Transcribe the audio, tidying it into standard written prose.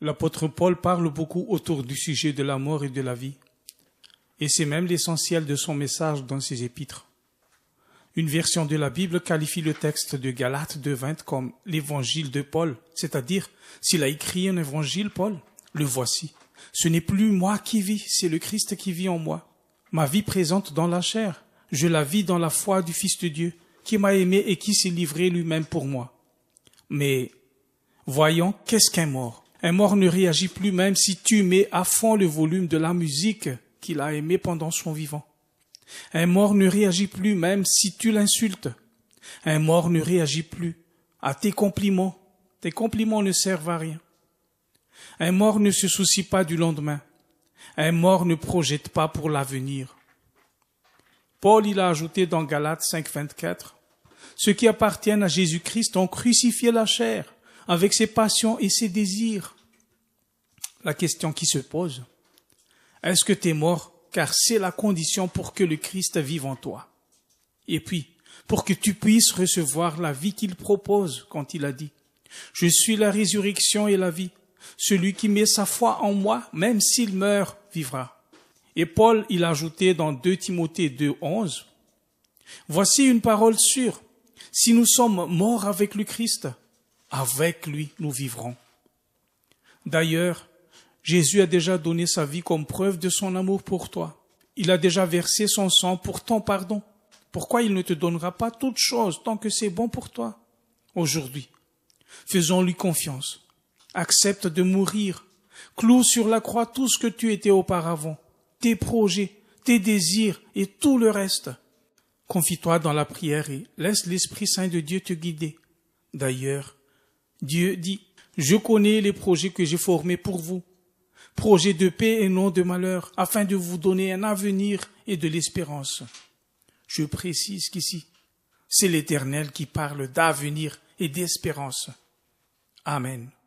L'apôtre Paul parle beaucoup autour du sujet de la mort et de la vie. Et c'est même l'essentiel de son message dans ses épîtres. Une version de la Bible qualifie le texte de Galates 2:20 comme l'évangile de Paul, c'est-à-dire, s'il a écrit un évangile, Paul, le voici. Ce n'est plus moi qui vis, c'est le Christ qui vit en moi. Ma vie présente dans la chair, je la vis dans la foi du Fils de Dieu, qui m'a aimé et qui s'est livré lui-même pour moi. Mais, voyons, qu'est-ce qu'un mort? Un mort ne réagit plus même si tu mets à fond le volume de la musique qu'il a aimée pendant son vivant. Un mort ne réagit plus même si tu l'insultes. Un mort ne réagit plus à tes compliments. Tes compliments ne servent à rien. Un mort ne se soucie pas du lendemain. Un mort ne projette pas pour l'avenir. Paul, il a ajouté dans Galates 5:24, « Ceux qui appartiennent à Jésus-Christ ont crucifié la chair avec ses passions et ses désirs. » La question qui se pose, est-ce que tu es mort car c'est la condition pour que le Christ vive en toi? Et puis, pour que tu puisses recevoir la vie qu'il propose quand il a dit, « Je suis la résurrection et la vie. Celui qui met sa foi en moi, même s'il meurt, vivra. » Et Paul, il a ajouté dans 2 Timothée 2:11, « Voici une parole sûre. Si nous sommes morts avec le Christ, avec lui nous vivrons. » D'ailleurs, Jésus a déjà donné sa vie comme preuve de son amour pour toi. Il a déjà versé son sang pour ton pardon. Pourquoi il ne te donnera pas toute chose tant que c'est bon pour toi? Aujourd'hui, faisons-lui confiance. Accepte de mourir. Cloue sur la croix tout ce que tu étais auparavant, tes projets, tes désirs et tout le reste. Confie-toi dans la prière et laisse l'Esprit Saint de Dieu te guider. D'ailleurs, Dieu dit, « Je connais les projets que j'ai formés pour vous, projets de paix et non de malheur, afin de vous donner un avenir et de l'espérance. » Je précise qu'ici, c'est l'Éternel qui parle d'avenir et d'espérance. Amen.